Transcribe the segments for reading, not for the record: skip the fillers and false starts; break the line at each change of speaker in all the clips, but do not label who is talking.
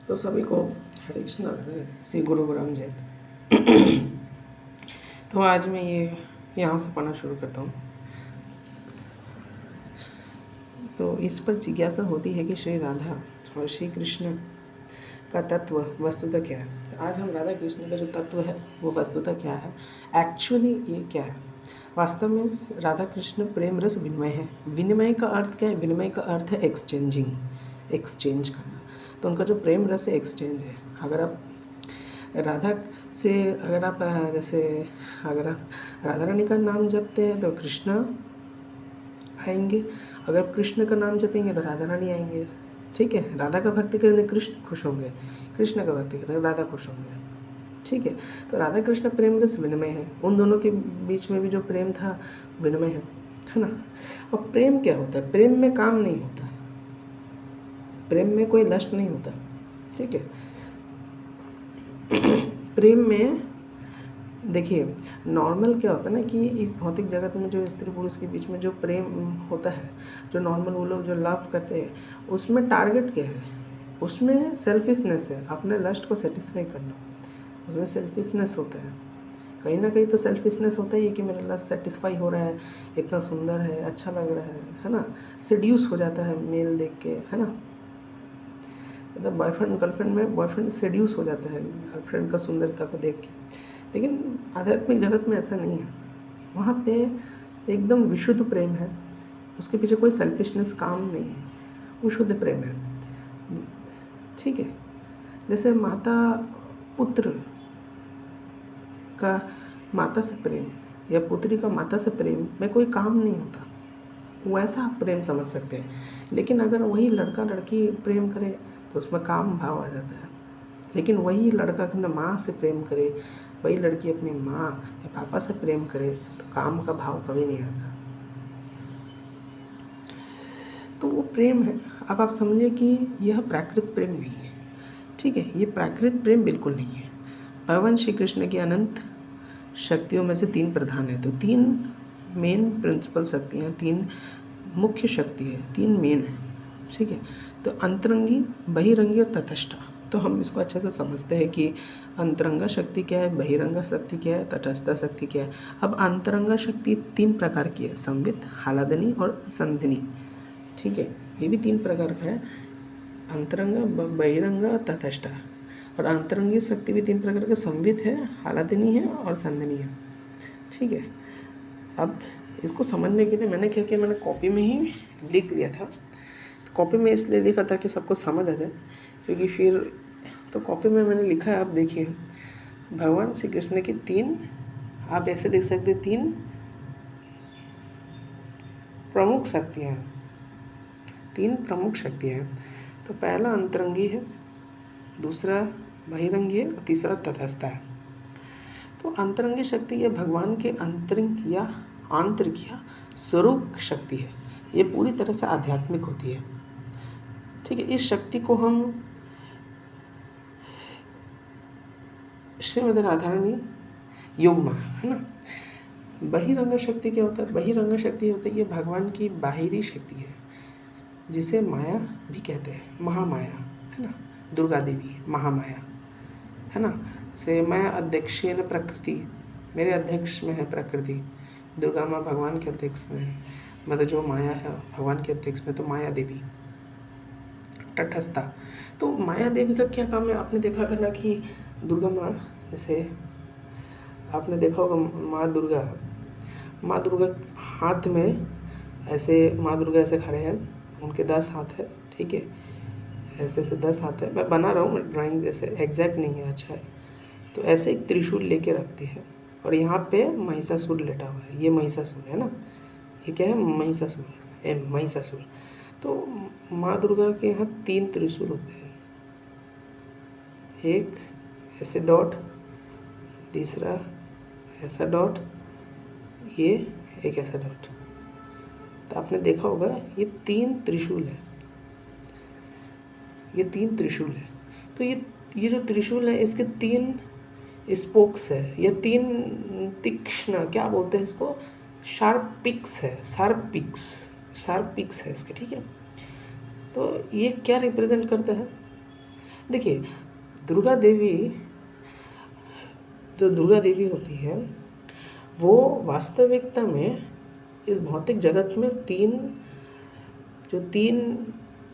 तो सभी को हरे कृष्णा, श्री गुरु ग्राम जयंती। तो आज मैं ये यहाँ से पढ़ना शुरू करता हूँ। तो इस पर जिज्ञासा होती है कि श्री राधा और श्री कृष्ण का तत्व वस्तुतः क्या है। तो आज हम राधा कृष्ण का जो तत्व है वो वस्तुतः क्या है, एक्चुअली ये क्या है। वास्तव में राधा कृष्ण प्रेम रस विनिमय है। विनिमय का अर्थ क्या है? विनिमय का अर्थ है एक्सचेंजिंग, एक्सचेंज करना। तो उनका जो प्रेम रस है एक्सचेंज है। अगर आप राधा से जैसे अगर आप राधा रानी का नाम जपते हैं तो कृष्ण आएंगे, अगर आप कृष्ण का नाम जपेंगे तो राधा रानी आएंगे। ठीक है, राधा का भक्ति करेंगे कृष्ण खुश होंगे, कृष्ण का भक्ति करेंगे राधा खुश होंगे। ठीक है, तो राधा कृष्ण प्रेम रस विनिमय है। उन दोनों के बीच में भी जो प्रेम था विनिमय है ना। और प्रेम क्या होता है? प्रेम में काम नहीं होता, प्रेम में कोई लस्ट नहीं होता। ठीक है, प्रेम में देखिए नॉर्मल क्या होता है ना कि इस भौतिक जगत में जो स्त्री पुरुष के बीच में जो प्रेम होता है, जो नॉर्मल वो लोग जो लव करते हैं, उसमें टारगेट क्या है? उसमें सेल्फिशनेस है, अपने लस्ट को सेटिस्फाई करना, उसमें सेल्फिशनेस होता है। कहीं ना कहीं तो सेल्फिशनेस होता ही है कि मेरा लस्ट सेटिस्फाई हो रहा है, इतना सुंदर है, अच्छा लग रहा है ना। सेड्यूस हो जाता है मेल देख के, है ना। मतलब बॉयफ्रेंड गर्लफ्रेंड में बॉयफ्रेंड सेड्यूस हो जाता है गर्लफ्रेंड का सुंदरता को देख के। लेकिन आध्यात्मिक जगत में ऐसा नहीं है। वहाँ पे एकदम विशुद्ध प्रेम है, उसके पीछे कोई सेल्फिशनेस काम नहीं है, वो शुद्ध प्रेम है। ठीक है, जैसे माता पुत्र का माता से प्रेम या पुत्री का माता से प्रेम में कोई काम नहीं होता, वैसा आप प्रेम समझ सकते हैं। लेकिन अगर वही लड़का लड़की प्रेम करे तो उसमें काम भाव आ जाता है। लेकिन वही लड़का अपने माँ से प्रेम करे, वही लड़की अपनी माँ या पापा से प्रेम करे तो काम का भाव कभी नहीं आता। तो वो प्रेम है। अब आप समझिए कि यह प्राकृत प्रेम नहीं है। ठीक है, ये प्राकृत प्रेम बिल्कुल नहीं है। भगवान श्री कृष्ण की अनंत शक्तियों में से 3 प्रधान है। तो 3 मेन प्रिंसिपल शक्तियाँ, 3 मुख्य शक्ति है, 3 मेन है। ठीक है, तो अंतरंगी, बहिरंगी और तटस्थ। तो हम इसको अच्छे से समझते हैं कि अंतरंगा शक्ति क्या है, बहिरंगा शक्ति क्या है, तटस्थ शक्ति क्या है। अब अंतरंगा शक्ति 3 प्रकार की है, संवित, हालादनी और संधिनी। ठीक है, ये भी 3 प्रकार का है, अंतरंगा, बहिरंगा, तटस्थ। और अंतरंगी शक्ति भी 3 प्रकार का, संवित है, हालादनी है और संधिनी है। ठीक है, अब इसको समझने के लिए मैंने क्या किया, मैंने कॉपी में ही लिख लिया था। तो कॉपी में इसलिए लिखा था कि सबको समझ आ जाए, क्योंकि फिर तो कॉपी में मैंने लिखा है, आप देखिए भगवान श्री कृष्ण की 3, आप ऐसे लिख सकते 3 प्रमुख शक्तियाँ हैं, 3 प्रमुख शक्तियाँ हैं। तो पहला अंतरंगी है, दूसरा बहिरंगी है और तीसरा तटस्थ है। तो अंतरंगी शक्ति ये भगवान के आंतरिक या स्वरूप शक्ति है। ये पूरी तरह से आध्यात्मिक होती है। ठीक है, इस शक्ति को हम श्रीमद् राधा रानी योग में, है ना। बहिरंग शक्ति क्या होता है? बहिरंग शक्ति होता है ये भगवान की बाहरी शक्ति है, जिसे माया भी कहते हैं, महामाया, है ना। दुर्गा देवी महामाया, है ना। से मैं अध्यक्षेन प्रकृति, मेरे अध्यक्ष में है प्रकृति। दुर्गा माँ भगवान के अध्यक्ष में है, मतलब जो माया है भगवान के अध्यक्ष में, तो माया देवी। तटस्था, तो माया देवी का क्या काम है? आपने देखा था ना कि दुर्गा माँ, जैसे आपने देखा होगा माँ दुर्गा हाथ में ऐसे, माँ दुर्गा ऐसे खड़े हैं, उनके 10 हाथ है। ठीक है, ऐसे 10 हाथ है। मैं बना रहा हूँ, ड्राइंग जैसे एग्जैक्ट नहीं है, अच्छा है। तो ऐसे एक त्रिशूल लेके रखती है और यहाँ पे महिषासुर लेटा हुआ है। ये महिषासुर है ना, ये क्या है? महिषासुर। तो माँ दुर्गा के यहाँ 3 त्रिशूल होते हैं, एक ऐसे डॉट, तीसरा ऐसा डॉट, ये एक ऐसा डॉट। तो आपने देखा होगा ये 3 त्रिशूल है, ये 3 त्रिशूल है। तो ये जो त्रिशूल है इसके 3 स्पोक्स है, या 3 तीक्ष्ण, क्या बोलते हैं इसको, शार्प पिक्स है, शार्प पिक्स है इसके। ठीक है, तो ये क्या रिप्रेजेंट करता है? देखिए, दुर्गा देवी, जो दुर्गा देवी होती है वो वास्तविकता में इस भौतिक जगत में तीन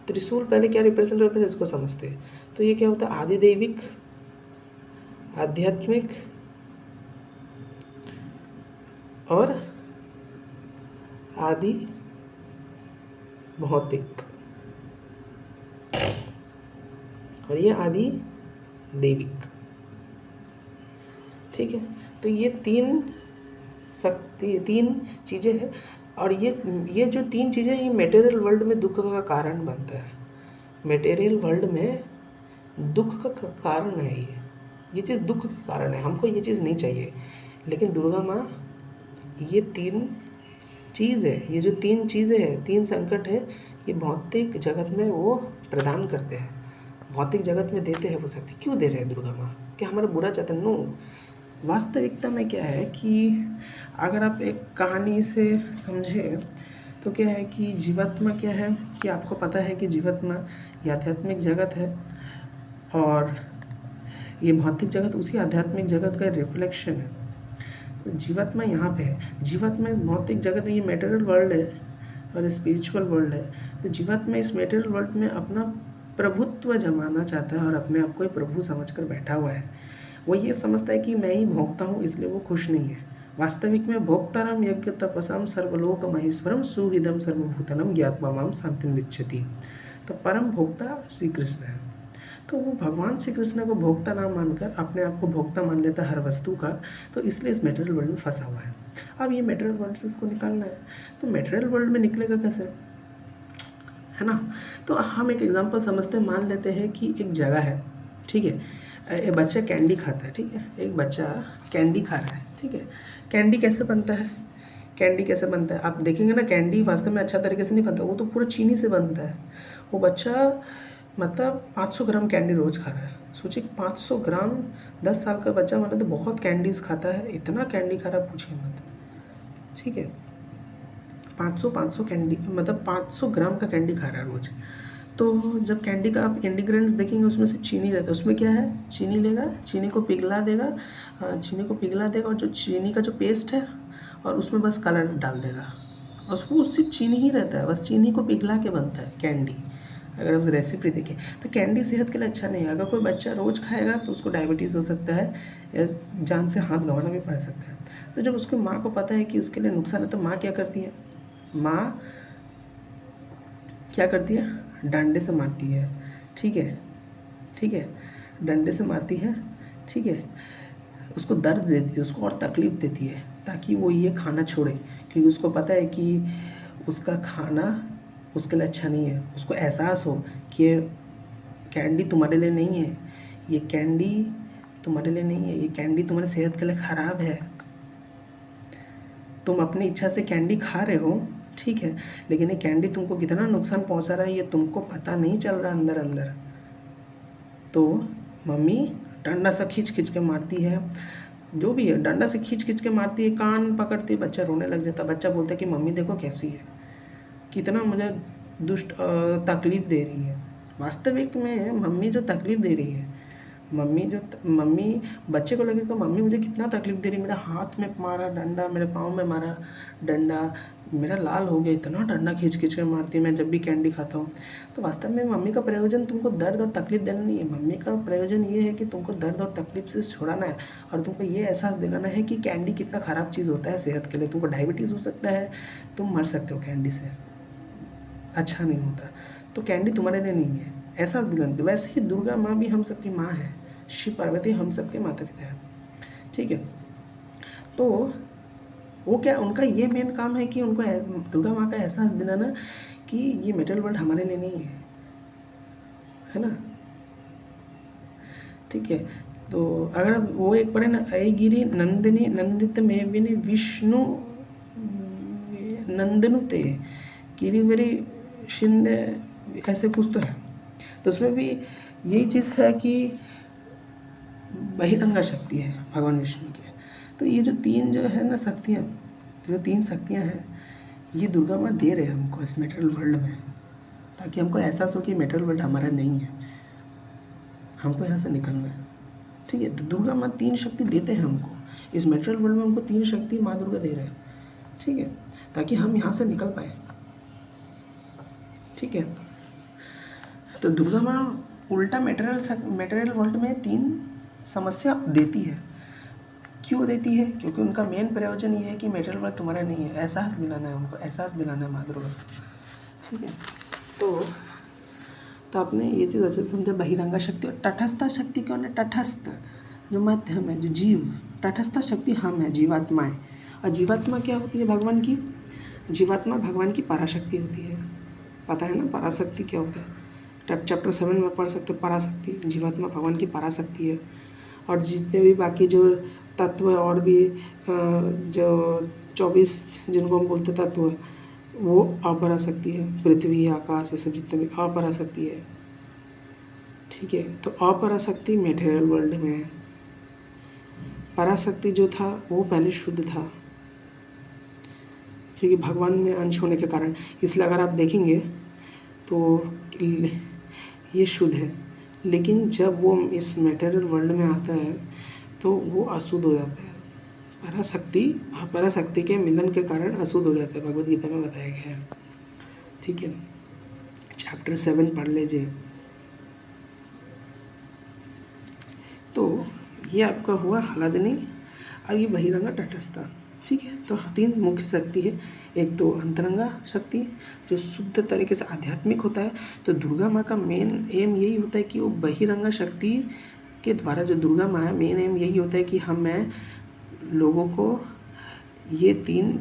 त्रिशूल पहले क्या रिप्रेजेंट करते हैं इसको समझते हैं। तो ये क्या होता है, आदिदैविक, आध्यात्मिक और आदि भौतिक, और ये आदि देविक। ठीक है, तो ये तीन चीज़ें हैं, और ये जो तीन चीज़ें ये मटेरियल वर्ल्ड में दुख का कारण बनता है। मटेरियल वर्ल्ड में दुख का कारण है ये चीज़ दुख का कारण है। हमको ये चीज़ नहीं चाहिए, लेकिन दुर्गा माँ ये तीन चीज़ है, ये जो तीन चीज़ें हैं, तीन संकट है, ये भौतिक जगत में वो प्रदान करते हैं, भौतिक जगत में देते हैं वो शक्ति। क्यों दे रहे हैं दुर्गा माँ? क्या हमारा बुरा चाहते हैं? नो। वास्तविकता में क्या है कि अगर आप एक कहानी से समझें तो क्या है कि जीवात्मा क्या है कि आपको पता है कि जीवात्मा ये आध्यात्मिक जगत है, और ये भौतिक जगत उसी आध्यात्मिक जगत का रिफ्लेक्शन है। तो जीवात्मा यहाँ पे है, जीवात्मा इस भौतिक जगत में, ये मटेरियल वर्ल्ड है और स्पिरिचुअल वर्ल्ड है। तो जीवात्मा इस मटेरियल वर्ल्ड में अपना प्रभुत्व जमाना चाहता है और अपने आप को प्रभु समझकर बैठा हुआ है। वो ये समझता है कि मैं ही भोगता हूँ, इसलिए वो खुश नहीं है। वास्तविक में भोक्तारम यज्ञ तपसाम सर्वलोक महेश्वरम सुहृदम सर्वभूतनम ज्ञात्मा माम शांतिम गच्छति। तो परम भोक्ता श्री कृष्ण है। तो वो भगवान श्री कृष्ण को भोक्ता ना मानकर अपने आप को भोक्ता मान लेता है हर वस्तु का, तो इसलिए इस मटेरियल वर्ल्ड में फंसा हुआ है। अब ये मटेरियल वर्ल्ड से इसको निकालना है, तो मटेरियल वर्ल्ड में निकलेगा कैसे, है ना? तो हम एक एग्जांपल समझते हैं, मान लेते हैं कि एक जगह है, ठीक है, एक बच्चा कैंडी खाता है, ठीक है, एक बच्चा कैंडी खा रहा है, ठीक है। कैंडी कैसे बनता है? कैंडी कैसे बनता है आप देखेंगे ना, कैंडी वास्तव में अच्छा तरीके से नहीं बनता, वो तो पूरा चीनी से बनता है। वो बच्चा मतलब 500 ग्राम कैंडी रोज़ खा रहा है। सोचिए 500 ग्राम, 10 साल का बच्चा मतलब तो बहुत कैंडीज़ खाता है, इतना कैंडी खा रहा पूछिए मत, ठीक है। 500 कैंडी मतलब 500 ग्राम का कैंडी खा रहा है रोज़। तो जब कैंडी का आप इंग्रेडिएंट्स देखेंगे उसमें से चीनी रहता है, उसमें क्या है, चीनी लेगा, चीनी को पिघला देगा, और जो चीनी का जो पेस्ट है और उसमें बस कलर डाल देगा, और वो सिर्फ चीनी ही रहता है, बस चीनी को पिघला के बनता है कैंडी। अगर आप रेसिपी देखें तो कैंडी सेहत के लिए अच्छा नहीं है। अगर कोई बच्चा रोज़ खाएगा तो उसको डायबिटीज़ हो सकता है या जान से हाथ गंवाना भी पड़ सकता है। तो जब उसकी माँ को पता है कि उसके लिए नुकसान है, तो माँ क्या करती है, माँ क्या करती है, डंडे से मारती है, ठीक है, ठीक है, डंडे से मारती है, ठीक है, उसको दर्द देती है, उसको और तकलीफ़ देती है, ताकि वो ये खाना छोड़े, क्योंकि उसको पता है कि उसका खाना उसके लिए अच्छा नहीं है। उसको एहसास हो कि ये कैंडी तुम्हारे लिए नहीं है, ये कैंडी तुम्हारे लिए नहीं है, ये कैंडी तुम्हारी सेहत के लिए ख़राब है। तुम अपनी इच्छा से कैंडी खा रहे हो, ठीक है, लेकिन ये कैंडी तुमको कितना नुकसान पहुंचा रहा है ये तुमको पता नहीं चल रहा अंदर अंदर। तो मम्मी डंडा से खींच खींच के मारती है, जो भी है डंडा से खींच खींच के मारती है, कान पकड़ती है, बच्चा रोने लग जाता है। बच्चा बोलता है कि मम्मी देखो कैसी है, कितना मुझे दुष्ट तकलीफ़ दे रही है। वास्तविक में मम्मी जो तकलीफ़ दे रही है, मम्मी बच्चे को लगेगा मम्मी मुझे कितना तकलीफ़ दे रही है, मेरा हाथ में मारा डंडा, मेरे पाँव में मारा डंडा, मेरा लाल हो गया, इतना डंडा खींच खींच कर मारती है मैं जब भी कैंडी खाता हूँ। तो वास्तव में मम्मी का प्रयोजन तुमको दर्द और तकलीफ़ देना नहीं है। मम्मी का प्रयोजन ये है कि तुमको दर्द और तकलीफ से छुड़ाना है, और तुमको ये एहसास दिलाना है कि कैंडी कितना ख़राब चीज़ होता है सेहत के लिए। तुमको डायबिटीज़ हो सकता है, तुम मर सकते हो कैंडी से, अच्छा नहीं होता। तो कैंडी तुम्हारे लिए नहीं है, एहसास दिलाना। वैसे ही दुर्गा माँ भी हम सबकी माँ है, शिव पार्वती हम सबके माता पिता हैं, ठीक है। तो वो क्या, उनका ये मेन काम है कि उनको दुर्गा माँ का एहसास दिलाना कि ये मेटल वर्ल्ड हमारे लिए नहीं है ना, ठीक है। तो अगर आप वो एक पढ़े ना, ऐगिरी नंदिनी नंदित मेविनी विष्णु नंदनुते गिरिवरी शिंदे, ऐसे कुछ तो है। तो उसमें भी यही चीज़ है कि बहिरंगा शक्ति है भगवान विष्णु की। तो ये जो तीन जो है ना शक्तियाँ, जो तीन शक्तियाँ हैं, ये दुर्गा माँ दे रहे हैं हमको इस मेटल वर्ल्ड में, ताकि हमको एहसास हो कि मेटल वर्ल्ड हमारा नहीं है। हमको यहाँ से निकलना है। ठीक है, तो दुर्गा माँ 3 शक्ति देते हैं हमको, इस मेटेरियल वर्ल्ड में हमको 3 शक्ति माँ दुर्गा दे रहे हैं। ठीक है, ताकि हम यहाँ से निकल पाए। ठीक है, तो दुर्गा माँ उल्टा मेटेरियल वर्ल्ड में 3 समस्या देती है। क्यों देती है? क्योंकि उनका मेन प्रयोजन ये है कि मेटेरियल वर्ल्ड तुम्हारा नहीं है, एहसास दिलाना है उनको, एहसास दिलाना है माँ दुर्गा। ठीक है, तो आपने ये चीज़ अच्छे से समझा। बहिरंगा शक्ति और तटस्थ शक्ति कौन है? तटस्थ जो मध्यम है, जो जीव, तटस्थ शक्ति हम है, जीवात्माएँ। और जीवात्मा क्या होती है? भगवान की जीवात्मा भगवान की पराशक्ति होती है। पता है ना पराशक्ति क्या होता है? चैप्टर 7 में पढ़ सकते हो। पराशक्ति जीवात्मा भगवान की पराशक्ति है। और जितने भी बाकी जो तत्व और भी जो 24 जिनको हम बोलते तत्व, वो अपराशक्ति है। पृथ्वी, आकाश, ये सब जितने भी अपराशक्ति है। ठीक है, तो अपराशक्ति मेटेरियल वर्ल्ड में है। पराशक्ति जो था वो पहले शुद्ध था, क्योंकि भगवान में अंश होने के कारण। इसलिए अगर आप देखेंगे तो ये शुद्ध है, लेकिन जब वो इस मेटेरियल वर्ल्ड में आता है तो वो अशुद्ध हो जाता है। पराशक्ति के मिलन के कारण अशुद्ध हो जाता है, भगवद गीता में बताया गया है। ठीक है, चैप्टर 7 पढ़ लीजिए। तो ये आपका हुआ हलादिनी। अब ये बहिरंगा तटस्थ। ठीक है, तो 3 मुख्य शक्ति है। एक तो अंतरंगा शक्ति जो शुद्ध तरीके से आध्यात्मिक होता है। तो दुर्गा माँ का मेन एम यही होता है कि वो बहिरंगा शक्ति के द्वारा, जो दुर्गा माँ है, मेन एम यही होता है कि मैं लोगों को ये 3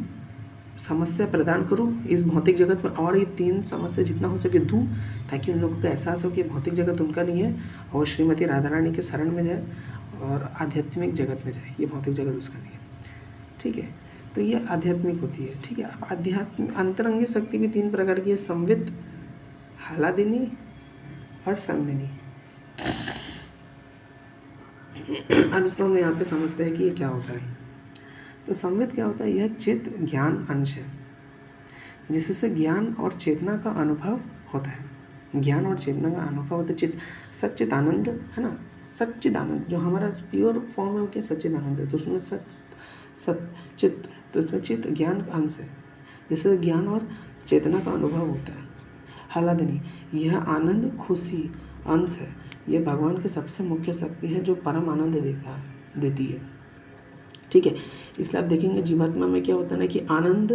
समस्या प्रदान करूं इस भौतिक जगत में, और ये 3 समस्या जितना हो सके दूं, ताकि उन लोगों को एहसास हो कि भौतिक जगत उनका नहीं है और श्रीमती राधा रानी के शरण में जाए और आध्यात्मिक जगत में जाए। ये भौतिक जगत उसका नहीं है। ठीक है, तो ये आध्यात्मिक होती है। ठीक है, अब आध्यात्म अंतरंगी शक्ति भी 3 प्रकार की है, संवित, हलादिनी और संदिनी। अब इसको हम यहाँ पे समझते हैं कि ये क्या होता है। तो संवित क्या होता है? यह चित्त ज्ञान अंश है, जिससे ज्ञान और चेतना का अनुभव होता है। ज्ञान और चेतना का अनुभव होता है। चित्त सच्चिदानंद है ना, सच्चिदानंद जो हमारा प्योर फॉर्म है वो क्या? सच्चिदानंद है। तो उसमें चित्त, तो इसमें चित्त ज्ञान का अंश है, जिससे ज्ञान और चेतना का अनुभव होता है। हलादिनी यह आनंद खुशी अंश है। यह भगवान की सबसे मुख्य शक्ति है जो परम आनंद देती है। ठीक है, इसलिए आप देखेंगे जीवात्मा में क्या होता है ना कि आनंद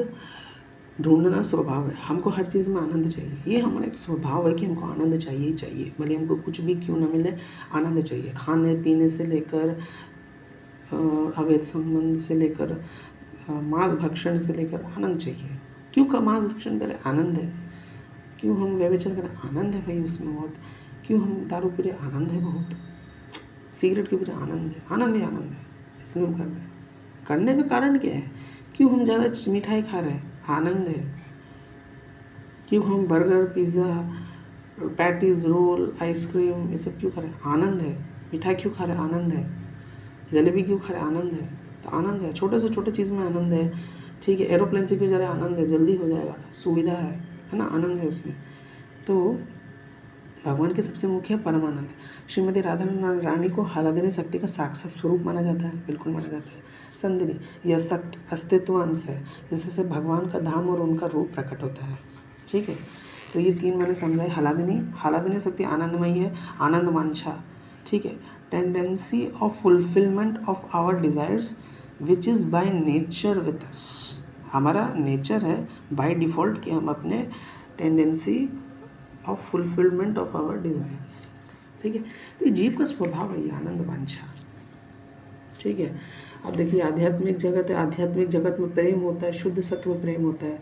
ढूंढना स्वभाव है। हमको हर चीज़ में आनंद चाहिए, ये हमारा एक स्वभाव है कि हमको आनंद चाहिए ही चाहिए, भले हमको कुछ भी क्यों ना मिले, आनंद चाहिए। खाने पीने से लेकर अवैध संबंध से लेकर मांस भक्षण से लेकर आनंद चाहिए। क्यों का मांस भक्षण करें? आनंद है। क्यों हम व्यभिचार करें? आनंद है भाई उसमें बहुत। क्यों हम दारू पी रहे? आनंद है बहुत। सिगरेट के पी रहे? आनंद है। आनंद ही आनंद है, इसलिए हम कर रहे हैं। करने का कारण क्या है? क्यों हम ज़्यादा मिठाई खा रहे हैं? आनंद है। क्यों हम burger, pizza, patties, roll, ice cream ये सब क्यों खा रहे हैं? आनंद है। मिठाई क्यों खा रहे हैं? आनंद है। जलेबी क्यों खा रहे हैं? आनंद है। तो आनंद है, छोटे से छोटे चीज़ में आनंद है। ठीक है, एरोप्लेन से क्यों जा रहे हैं? आनंद है, जल्दी हो जाएगा, सुविधा है ना, आनंद है उसमें। तो भगवान के सबसे मुख्य परमानंद है। श्रीमती राधा रानी को हलादिनी शक्ति का साक्षात स्वरूप माना जाता है, बिल्कुल माना जाता है। संदिनी यह सत्य अस्तित्व अंश है, जिससे भगवान का धाम और उनका रूप प्रकट होता है। ठीक है, तो ये 3 मैंने समझाए। हलादिनी शक्ति आनंदमयी है, आनंद वांछा। ठीक है, tendency of fulfilment of our desires which is by nature with us. हमारा नेचर है बाय डिफ़ॉल्ट कि हम अपने tendency of fulfilment of our desires. ठीक है, तो ये जीव का स्वभाव है, ये आनंद वांछा। ठीक है, अब देखिए आध्यात्मिक जगत है, आध्यात्मिक जगत में प्रेम होता है, शुद्ध सत्व प्रेम होता है,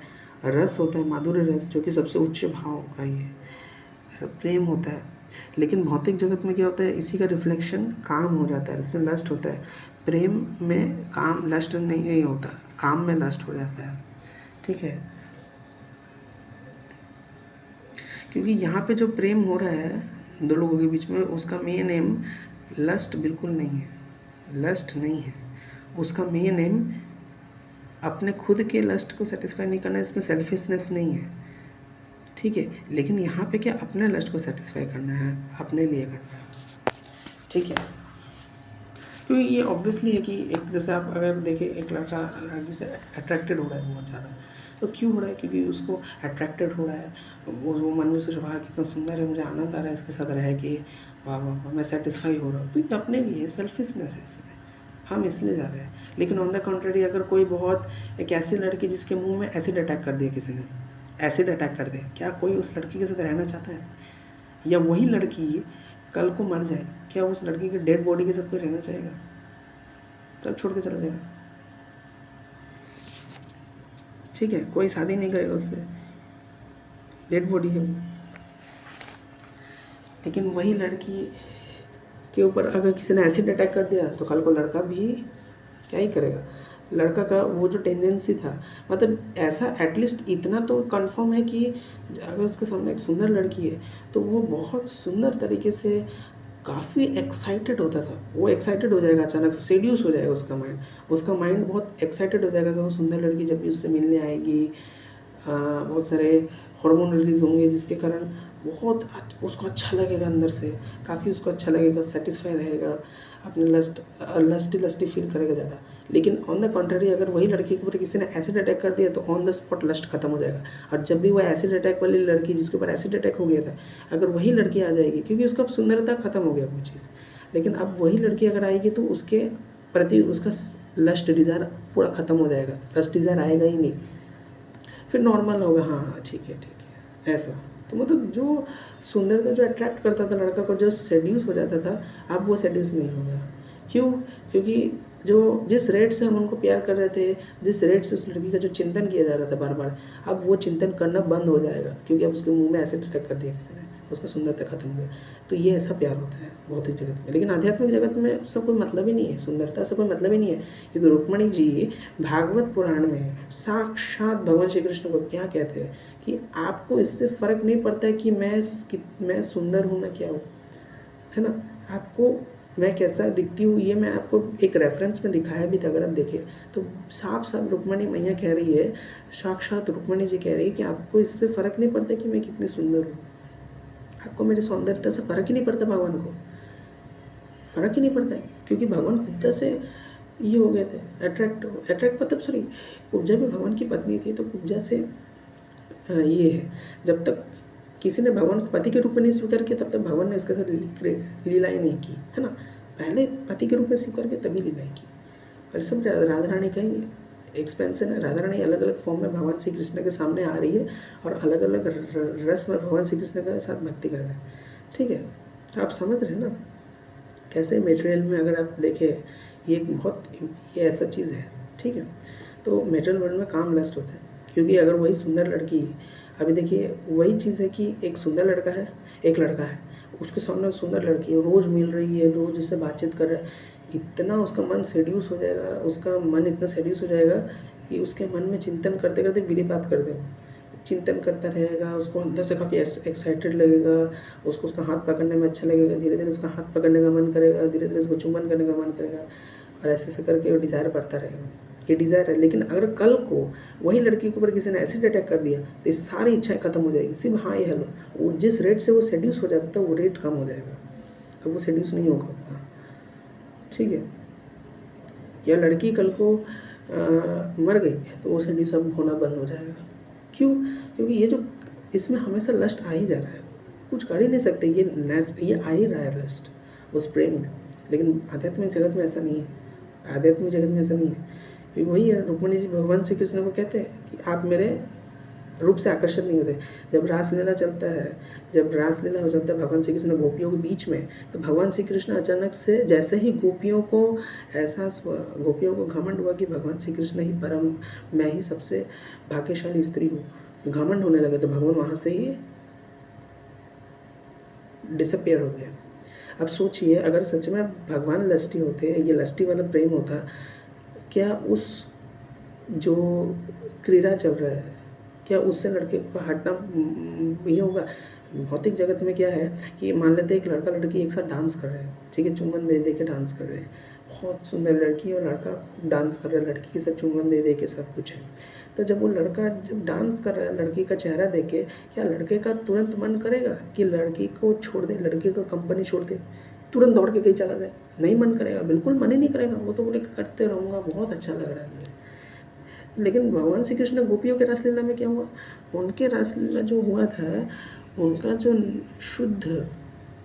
रस होता है, माधुर्य रस जो कि सबसे उच्च भाव का ये प्रेम होता है। लेकिन भौतिक जगत में क्या होता है? इसी का रिफ्लेक्शन काम हो जाता है, इसमें लस्ट होता है। प्रेम में काम लस्ट नहीं होता, काम में लस्ट हो जाता है। ठीक है, क्योंकि यहाँ पे जो प्रेम हो रहा है 2 लोगों के बीच में, उसका मेन एम लस्ट बिल्कुल नहीं है, लस्ट नहीं है। उसका मेन एम अपने खुद के लस्ट को सेटिस्फाई नहीं करना है, इसमें सेल्फिशनेस नहीं है। ठीक है, लेकिन यहाँ पे क्या अपने लस्ट को सेटिस्फाई करना है, अपने लिए करना है। ठीक है। क्योंकि ये ऑब्वियसली है कि एक जैसे आप अगर देखें एक लड़का लड़की से अट्रैक्टेड हो रहा है बहुत ज़्यादा, तो क्यों हो रहा है? क्योंकि उसको अट्रैक्टेड हो रहा है, वो मन में सोच रहा है कितना सुंदर है, मुझे आनंद आ रहा है इसके साथ रह के, वाह वाह वाह, मैं सेटिस्फाई हो रहा हूँ। तो ये अपने लिए सेल्फिशनेस है इसमें, हम इसलिए जा रहे हैं। लेकिन ऑन द कॉन्ट्रेरी अगर कोई बहुत एक ऐसी लड़की जिसके मुंह में एसिड अटैक कर दिया किसी ने, एसिड अटैक कर दे, क्या कोई उस लड़की के साथ रहना चाहता है? या वही लड़की कल को मर जाए, क्या उस लड़की के डेड बॉडी के साथ कोई रहना चाहेगा? सब छोड़ के चला जाएगा। ठीक है, कोई शादी नहीं करेगा उससे, डेड बॉडी है वो। लेकिन वही लड़की के ऊपर अगर किसी ने एसिड अटैक कर दिया तो कल को लड़का भी क्या ही करेगा? लड़का का वो जो टेंडेंसी था, मतलब ऐसा एटलीस्ट इतना तो कंफर्म है कि अगर उसके सामने एक सुंदर लड़की है तो वो बहुत सुंदर तरीके से काफ़ी एक्साइटेड होता था। वो एक्साइटेड हो जाएगा, अचानक से सेड्यूस हो जाएगा उसका माइंड बहुत एक्साइटेड हो जाएगा कि वो सुंदर लड़की जब भी उससे मिलने आएगी, बहुत सारे हार्मोन रिलीज़ होंगे जिसके कारण बहुत उसको अच्छा लगेगा, अंदर से काफ़ी उसको अच्छा लगेगा, सेटिस्फाई रहेगा, अपने लस्टी फील करेगा ज़्यादा। लेकिन ऑन द कॉन्ट्ररी अगर वही लड़की के ऊपर किसी ने एसिड अटैक कर दिया तो ऑन द स्पॉट लस्ट खत्म हो जाएगा। और जब भी वो एसिड अटैक वाली लड़की जिसके ऊपर एसिड अटैक हो गया था, अगर वही लड़की आ जाएगी, क्योंकि उसका सुंदरता खत्म हो गया वो चीज़, लेकिन अब वही लड़की अगर आएगी तो उसके प्रति उसका लस्ट डिज़ायर पूरा ख़त्म हो जाएगा, लस्ट डिज़ायर आएगा ही नहीं, फिर नॉर्मल होगा, हाँ ठीक है ऐसा। तो मतलब जो सुंदरता जो अट्रैक्ट करता था लड़का को, जो सेड्यूस हो जाता था, अब वो सेड्यूस नहीं होगा। क्यों? क्योंकि जो जिस रेट से हम उनको प्यार कर रहे थे, जिस रेट से उस लड़की का जो चिंतन किया जा रहा था बार बार, अब वो चिंतन करना बंद हो जाएगा, क्योंकि अब उसके मुंह में एसिड अटैक कर दिया किसी ने, उसका सुंदरता खत्म हो गया। तो ये ऐसा प्यार होता है भौतिक जगत में। लेकिन आध्यात्मिक जगत में उसका कोई मतलब ही नहीं है, सुंदरता से कोई मतलब ही नहीं है। क्योंकि रुक्मणी जी भागवत पुराण में साक्षात भगवान श्री कृष्ण को क्या कहते हैं कि आपको इससे फ़र्क नहीं पड़ता है कि मैं सुंदर हूँ, मैं क्या हूँ, है ना, आपको मैं कैसा दिखती हूँ, ये मैं आपको एक रेफरेंस में दिखाया भी था, अगर आप देखें तो साफ साफ रुक्मणी मैया कह रही है, साक्षात रुक्मणी जी कह रही है कि आपको इससे फ़र्क नहीं पड़ता कि मैं कितनी सुंदर हूँ, आपको मेरी सौंदर्यता से फ़र्क ही नहीं पड़ता, भगवान को फ़र्क ही नहीं पड़ता है। क्योंकि भगवान कुब्जा से ये हो गए थे अट्रैक्ट मतलब सॉरी, कुब्जा भी भगवान की पत्नी थी, तो कुब्जा से ये है, जब तक किसी ने भगवान को पति के रूप में नहीं स्वीकार किया तब तक भगवान ने इसके साथ लीलाएँ नहीं की, है ना। पहले पति के रूप में स्वीकार किया तभी लीलाएँ की। और सब राधा रानी का ही एक्सपेंशन है। राधा रानी अलग अलग फॉर्म में भगवान श्री कृष्ण के सामने आ रही है और अलग अलग रस में भगवान श्री कृष्ण के साथ भक्ति कर रहे हैं। ठीक है, तो आप समझ रहे हैं ना कैसे मटेरियल में अगर आप देखें ये एक बहुत ये ऐसा चीज़ है। ठीक है, तो मटेरियल वर्ल्ड में काम लस्ट होता है, क्योंकि अगर वही सुंदर लड़की, अभी देखिए वही चीज़ है कि एक सुंदर लड़का है, एक लड़का है, उसके सामने सुंदर लड़की है, रोज़ मिल रही है, रोज़ उससे बातचीत कर रहा है, इतना उसका मन सेड्यूस हो जाएगा, उसका मन इतना सेड्यूस हो जाएगा कि उसके मन में चिंतन करते करते विलिपात कर दे, चिंतन करता रहेगा, उसको अंदर से काफ़ी एक्साइटेड लगेगा, उसको उसका हाथ पकड़ने में अच्छा लगेगा, धीरे धीरे उसका हाथ पकड़ने का मन करेगा, धीरे धीरे उसको चुम्बन करने का मन करेगा, और ऐसे ऐसे करके वो डिज़ायर बढ़ता रहेगा। ये डिज़ायर है। लेकिन अगर कल को वही लड़की के ऊपर किसी ने एसिड अटैक कर दिया तो ये सारी इच्छाएं खत्म हो जाएगी, सिर्फ हाँ ये हेलो, वो जिस रेट से वो सेड्यूस हो जाता था वो रेट कम हो जाएगा, तो वो सेड्यूस नहीं होगा उतना। ठीक है, या लड़की कल को मर गई तो वो सेड्यूस अब होना बंद हो जाएगा। क्यों? क्योंकि ये जो इसमें हमेशा लस्ट आ ही जा रहा है, कुछ कर ही नहीं सकते, ये आ ही रहा है लस्ट उस प्रेम में। लेकिन आध्यात्मिक जगत में ऐसा नहीं है, आध्यात्मिक जगत में ऐसा नहीं है। क्योंकि वही है, रुक्मणी जी भगवान श्री कृष्ण को कहते हैं कि आप मेरे रूप से आकर्षित नहीं होते। जब रासलीला चलता है, जब रासलीला हो जाता है भगवान श्री कृष्ण गोपियों के बीच में, तो भगवान श्री कृष्ण अचानक से जैसे ही गोपियों को एहसास हुआ, गोपियों को घमंड हुआ कि भगवान श्री कृष्ण ही परम, मैं ही सबसे भाग्यशाली स्त्री हूँ, घमंड होने लगे, तो भगवान वहाँ से ही डिसअपियर हो गया। अब सोचिए अगर सच में भगवान लस्टी होते, ये लस्टी वाला प्रेम होता, क्या उस जो क्रीड़ा चल रहा है, क्या उससे लड़के को हटना ये होगा? भौतिक जगत में क्या है कि मान लेते हैं एक लड़का लड़की एक साथ डांस कर रहे हैं, ठीक है, चुम्बन दे दे के डांस कर रहे हैं, बहुत सुंदर लड़की है और लड़का खूब डांस कर रहा है, लड़की के साथ चुम्बन दे दे के सब कुछ है। तो जब वो लड़का जब डांस कर रहा है, लड़की का चेहरा देख के क्या लड़के का तुरंत मन करेगा कि लड़की को छोड़ दे, लड़के का कंपनी छोड़ दे? तुरंत दौड़ के कहीं चला जाए, नहीं मन करेगा, बिल्कुल मन ही नहीं करेगा, वो तो बोले करते रहूँगा, बहुत अच्छा लग रहा है मुझे। लेकिन भगवान श्री कृष्ण गोपियों के रासलीला में क्या हुआ, उनके रासलीला जो हुआ था, उनका जो शुद्ध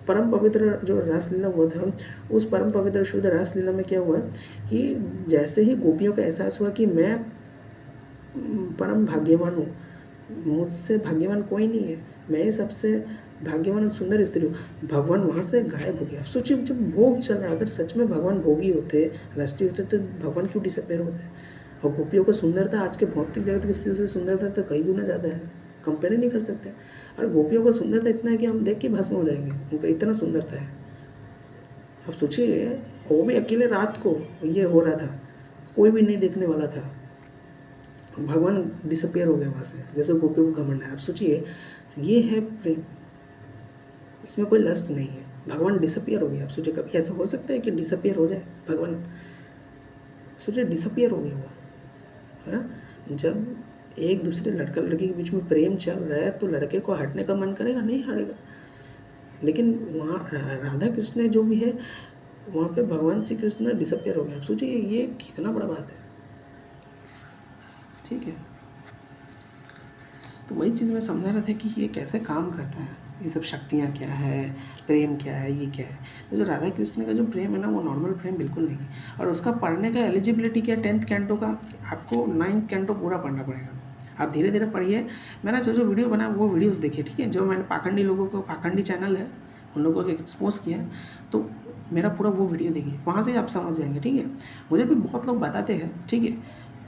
परम पवित्र जो रासलीला हुआ था, उस परम पवित्र शुद्ध रासलीला में क्या हुआ कि जैसे ही गोपियों का एहसास हुआ कि मैं परम भाग्यवान हूँ, मुझसे भाग्यवान कोई नहीं है, मैं ही सबसे भाग्यवान और सुंदर स्त्री हूँ, भगवान वहाँ से गायब हो गया। अब सोचिए, जब भोग चल रहा है, अगर सच में भगवान भोगी होते, राष्ट्रीय होते, तो भगवान क्यों डिसअपेयर होते हैं? और गोपियों को सुंदरता आज के भौतिक जगत की स्थिति से सुंदरता तो कई गुना ज़्यादा है, कंपेयर ही नहीं कर सकते। और गोपियों को सुंदरता इतना है कि हम देख के भस्म हो जाएंगे, उनका इतना सुंदरता है। अब सोचिए, वो भी अकेले रात को ये हो रहा था, कोई भी नहीं देखने वाला था, भगवान डिसअपेयर हो गए वहाँ से, जैसे गोपियों को घमंड है। अब सोचिए, ये है प्रेम, इसमें कोई लस्ट नहीं है, भगवान डिसअपियर हो गया। आप सोचिए, कभी ऐसा हो सकता है कि डिसअपियर हो जाए भगवान? सोचिए, डिसअपियर हो गया वो, है। जब एक दूसरे लड़का लड़की के बीच में प्रेम चल रहा है तो लड़के को हटने का मन करेगा? नहीं हटेगा। लेकिन वहाँ राधा कृष्ण जो भी है, वहाँ पे भगवान श्री कृष्ण डिसअपियर हो गया। आप सोचिए, ये कितना बड़ा बात है, ठीक है। तो वही चीज़ मैं समझा रहा था कि ये कैसे काम करता है, ये सब शक्तियाँ क्या है, प्रेम क्या है, ये क्या है। तो जो राधा कृष्ण का जो प्रेम है ना, वो नॉर्मल प्रेम बिल्कुल नहीं है। और उसका पढ़ने का एलिजिबिलिटी क्या, 10th कैंटो का आपको 9th कैंटो पूरा पढ़ना पड़ेगा। आप धीरे धीरे पढ़िए। मैंने जो वीडियो बनाया वो वीडियोज़ देखिए, ठीक है। जो मैंने पाखंडी लोगों को, पाखंडी चैनल है उन लोगों को एक्सपोज किया, तो मेरा पूरा वो वीडियो देखिए, वहाँ से आप समझ जाएंगे, ठीक है। मुझे भी बहुत लोग बताते हैं, ठीक है,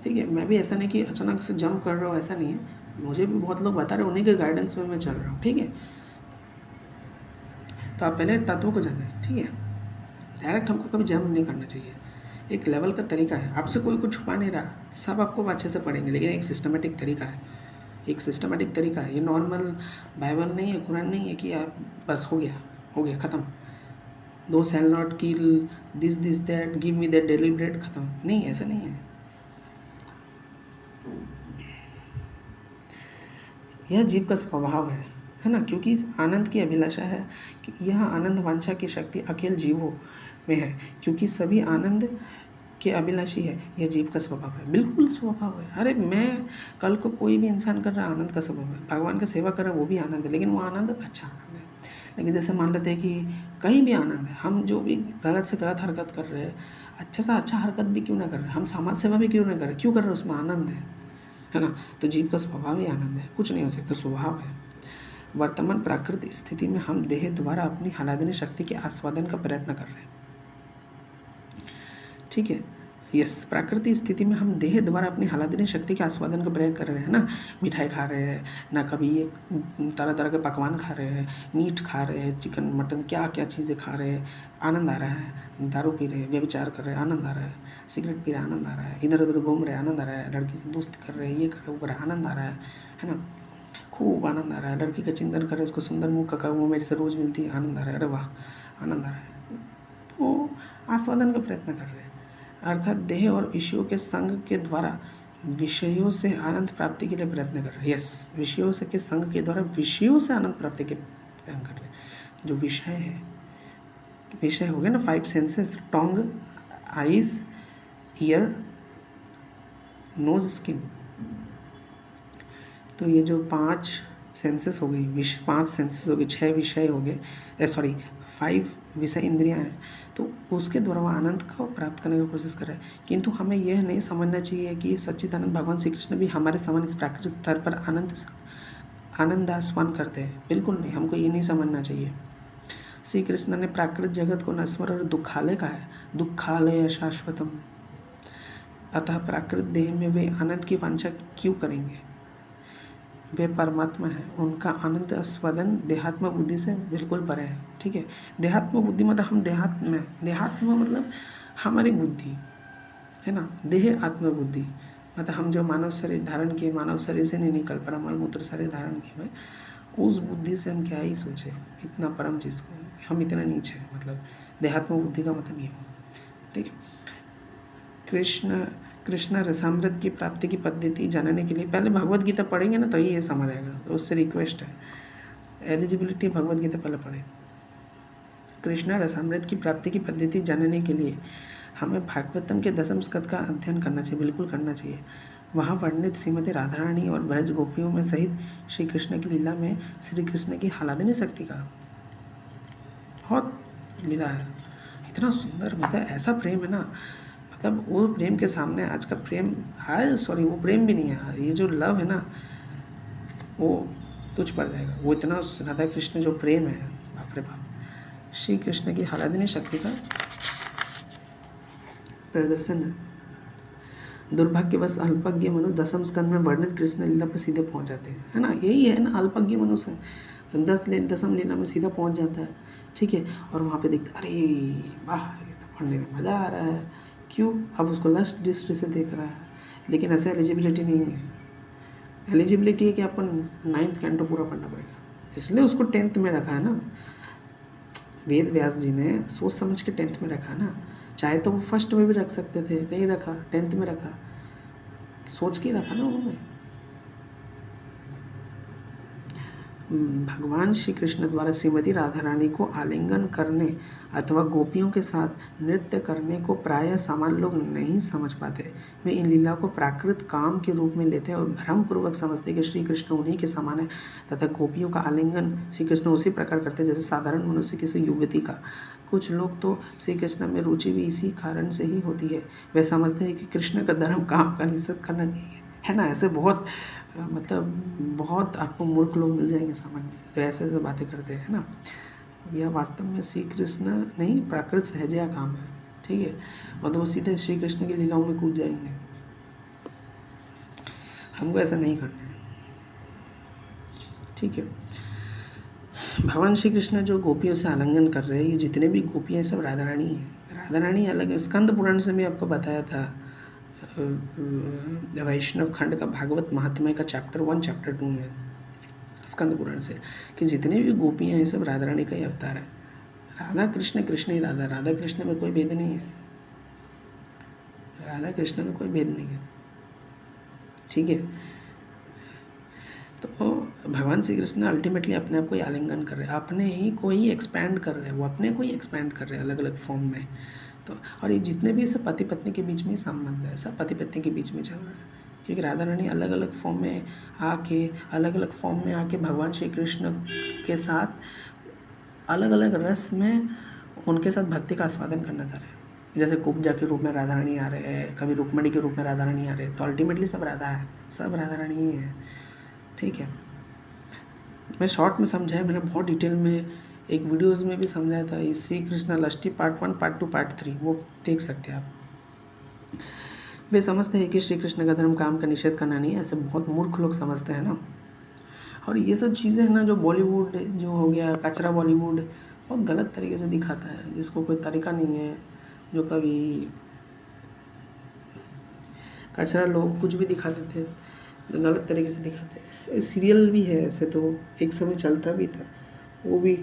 ठीक है। मैं भी ऐसा नहीं कि अचानक से जंप कर रहा हूँ, ऐसा नहीं है। मुझे भी बहुत लोग बता रहे हैं, उन्हीं के गाइडेंस में मैं चल रहा हूँ, ठीक है। तो आप पहले तत्वों को जानें, ठीक है। डायरेक्ट हमको कभी जंप नहीं करना चाहिए। एक लेवल का तरीका है, आपसे कोई कुछ छुपा नहीं रहा, सब आपको अच्छे से पढ़ेंगे, लेकिन एक सिस्टमेटिक तरीका है, एक सिस्टमेटिक तरीका है। ये नॉर्मल बाइबल नहीं है, कुरान नहीं है कि आप बस हो गया ख़त्म, दो shall not kill, this that, give me that daily bread, ख़त्म। नहीं, ऐसा नहीं है। यह जीव का स्वभाव है ना, क्योंकि आनंद की अभिलाषा है कि यह आनंद वांछा की शक्ति अकेले जीवों में है, क्योंकि सभी आनंद के अभिलाषी है। यह जीव का स्वभाव है, बिल्कुल स्वभाव है। अरे मैं कल को कोई भी इंसान कर रहा है, आनंद का स्वभाव है। भगवान का सेवा कर रहा है, वो भी आनंद है, लेकिन वो आनंद अच्छा आनंद है। लेकिन जैसे मान लेते हैं कि कहीं भी आनंद है, हम जो भी गलत से गलत हरकत कर रहे हैं, अच्छा सा अच्छा हरकत भी क्यों ना कर रहे हैं, हम समाज सेवा भी क्यों ना कर रहे, क्यों कर रहे हैं, उसमें आनंद है ना। तो जीव का स्वभाव ही आनंद है, कुछ नहीं हो सकता, स्वभाव है। वर्तमान प्राकृतिक स्थिति में हम देह द्वारा अपनी हलादनी शक्ति के आस्वादन का प्रयत्न कर रहे हैं, ठीक है। यस, प्राकृतिक स्थिति में हम देह द्वारा अपनी हलादनी शक्ति के आस्वादन का प्रयोग कर रहे हैं ना। मिठाई खा रहे हैं ना, कभी ये तरह तरह के पकवान खा रहे हैं, मीट खा रहे हैं, चिकन मटन क्या क्या चीज़ें खा रहे हैं, आनंद आ रहा है। दारू पी रहे हैं, व्यभिचार कर रहे हैं, आनंद आ रहा है। सिगरेट पी रहे हैं, आनंद आ रहा है। इधर उधर घूम रहे हैं, आनंद आ रहा है। लड़की से दोस्ती कर रहे हैं, ये कर रहे हैं, वो कर रहे हैं, आनंद आ रहा है ना। खूब आनंद आ रहा है। लड़की का चिंतन कर रहे हैं, उसको सुंदर मुँह का वो मेरे से रोज़ मिलती है, आनंद आ रहा है। अरे वाह, आनंद आ रहा है। तो आस्वादन का प्रयत्न कर रहे हैं, अर्थात देह और विषयों के संग के द्वारा विषयों से आनंद प्राप्ति के लिए प्रयत्न कर रहे हैं। यस, विषयों से के संग के द्वारा विषयों से आनंद प्राप्ति के प्रयत्न कर रहे हैं। जो विषय है, विषय हो गया ना 5 सेंसेस, टंग, आईज, ईयर, नोज, स्किन। तो ये जो 5 सेंसेस हो गई, 5 सेंसेस हो गए, 6 विषय हो गए, 5 विषय इंद्रियां हैं, तो उसके द्वारा वह आनंद को प्राप्त करने की कोशिश कर रहे हैं। किंतु हमें यह नहीं समझना चाहिए कि सच्चिदानंद भगवान श्री कृष्ण भी हमारे समान इस प्राकृतिक स्तर पर आनंद आस्वान करते हैं, बिल्कुल नहीं। हमको ये नहीं समझना चाहिए। श्री कृष्ण ने प्राकृतिक जगत को नश्वर और दुखालय कहा है, दुखालय शाश्वतम। अतः प्राकृत देह में वे आनंद की वांछा क्यों करेंगे? वे परमात्मा है, उनका आनंद आस्वादन देहात्म बुद्धि से बिल्कुल परे है, ठीक है। देहात्म बुद्धि मतलब हम देहात्म मतलब हमारी बुद्धि है ना। देह आत्म बुद्धि मतलब हम जो मानव शरीर धारण किए, मानव शरीर से नहीं निकल पर मल मूत्र शरीर धारण किए, उस बुद्धि से हम क्या ही सोचे, इतना परम चीज़ को हम इतना नीचे, मतलब देहात्म बुद्धि का मतलब ये हो, ठीक है। कृष्ण रसामृत की प्राप्ति की पद्धति जानने के लिए पहले भगवत गीता पढ़ेंगे ना, तो ये समझ आएगा। तो उससे रिक्वेस्ट है, एलिजिबिलिटी भगवत गीता पहले पढ़े। कृष्णा रसामृत की प्राप्ति की पद्धति जानने के लिए हमें भागवतम के 10वें स्कंद का अध्ययन करना चाहिए, बिल्कुल करना चाहिए। वहाँ वर्णित श्रीमती राधा रानी और ब्रज गोपियों में सहित श्री कृष्ण की लीला में श्री कृष्ण की आह्लादिनी शक्ति का बहुत लीला है, इतना सुंदर, मतलब ऐसा प्रेम है ना, मतलब वो प्रेम के सामने आज का प्रेम है, सॉरी वो प्रेम भी नहीं है, ये जो लव है ना वो तुझ पर जाएगा। वो इतना राधा कृष्ण जो प्रेम है, बाप रे बाप, श्री कृष्ण की आह्लादिनी शक्ति का प्रदर्शन है। दुर्भाग्यवश अल्पज्ञ मनुष्य 10वें स्कंद में वर्णित कृष्ण लीला पर सीधे पहुंच जाते हैं, है ना, यही है ना, अल्पज्ञ मनुष्य 10वें लीला में सीधा पहुंच जाता है, ठीक है। और वहाँ पे देखते अरे वाह ये तो पढ़ने में मज़ा आ रहा है, क्यों, अब उसको लस्ट दृष्टि से देख रहा है। लेकिन ऐसे एलिजिबिलिटी नहीं है, एलिजिबिलिटी है कि आपको 9th कैंटो पूरा पढ़ना पड़ेगा, इसलिए उसको 10th में रखा है ना, वेद व्यास जी ने सोच समझ के 10th में रखा ना, चाहे तो वो फर्स्ट में भी रख सकते थे, नहीं रखा, 10th में रखा, सोच के रखा ना उन्होंने। भगवान श्री कृष्ण द्वारा श्रीमती राधा रानी को आलिंगन करने अथवा गोपियों के साथ नृत्य करने को प्रायः सामान्य लोग नहीं समझ पाते। वे इन लीला को प्राकृत काम के रूप में लेते हैं और भ्रमपूर्वक समझते कि श्री कृष्ण उन्हीं के समान है तथा गोपियों का आलिंगन श्री कृष्ण उसी प्रकार करते हैं जैसे साधारण मनुष्य किसी युवती का। कुछ लोग तो श्री कृष्ण में रुचि भी इसी कारण से ही होती है, वे समझते हैं कि कृष्ण का धर्म काम का निषेध करना नहीं है ना। ऐसे बहुत मतलब बहुत आपको मूर्ख लोग मिल जाएंगे सामान्य, जो ऐसे ऐसे बातें करते हैं ना। यह वास्तव में श्री कृष्ण नहीं, प्राकृत सहजया काम है, ठीक है। मतलब वो सीधे श्री कृष्ण की लीलाओं में कूद जाएंगे, हमको ऐसा नहीं करना है, ठीक है। भगवान श्री कृष्ण जो गोपियों से आलिंगन कर रहे हैं, ये जितने भी गोपियाँ सब राधा रानी है। राधा रानी अलग, स्कंद पुराण से मैं आपको बताया था, वैष्णव खंड का भागवत महात्म्य का चैप्टर 1 चैप्टर 2 में स्कंद पुराण से, कि जितने भी गोपियाँ हैं सब राधा रानी का ही अवतार है। राधा कृष्ण, कृष्ण ही राधा, राधा कृष्ण में कोई भेद नहीं है, राधा कृष्ण में कोई भेद नहीं है, ठीक है। तो भगवान श्री कृष्ण अल्टीमेटली अपने आप को ही आलिंगन कर रहे हैं, अपने ही को ही एक्सपैंड कर रहे हैं, वो अपने को ही एक्सपैंड कर रहे हैं अलग अलग फॉर्म में। तो और ये जितने भी सब पति पत्नी के बीच में ही संबंध है, सब पति पत्नी के बीच में चल रहा है, क्योंकि राधा रानी अलग अलग फॉर्म में आके, अलग अलग फॉर्म में आके भगवान श्री कृष्ण के साथ अलग अलग रस में उनके साथ भक्ति का आस्वादन करना चाह रहे हैं। जैसे कुब्जा के रूप में राधा रानी आ रहे हैं, कभी रुक्मणी के रूप में राधा रानी आ रहे हैं, तो अल्टीमेटली सब राधा है, सब राधा रानी ही है, ठीक है। मैं शॉर्ट में समझाया, मैंने बहुत डिटेल में एक वीडियोज़ में भी समझाया था, श्री कृष्ण लष्टी पार्ट 1 पार्ट 2 पार्ट 3, वो देख सकते हैं आप। वे समझते हैं कि श्री कृष्ण का धर्म काम का निषेध करना नहीं है, ऐसे बहुत मूर्ख लोग समझते हैं ना। और ये सब चीज़ें हैं ना, जो बॉलीवुड जो हो गया, कचरा बॉलीवुड बहुत गलत तरीके से दिखाता है, जिसको कोई तरीका नहीं है, जो कभी कचरा लोग कुछ भी दिखाते थे, गलत तरीके से दिखाते हैं। सीरियल भी है ऐसे, तो एक समय चलता भी था, वो भी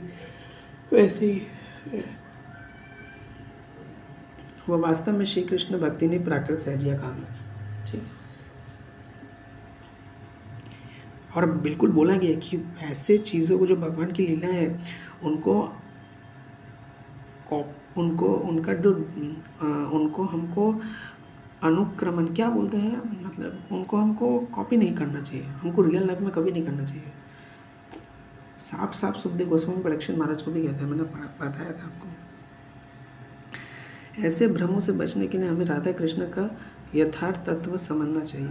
वैसे ही। वह वास्तव में श्री कृष्ण भक्ति नहीं, प्राकृत सहजिया काम है, ठीक। और बिल्कुल बोला गया कि ऐसे चीज़ों को जो भगवान की लीला है उनको हमको अनुक्रमण क्या बोलते हैं, मतलब उनको हमको कॉपी नहीं करना चाहिए, हमको रियल लाइफ में कभी नहीं करना चाहिए। साफ साफ सुखदेव गोस्वामी परीक्षित महाराज को भी कहते हैं, मैंने बताया था आपको। ऐसे भ्रमों से बचने के लिए हमें राधा कृष्ण का यथार्थ तत्व समझना चाहिए,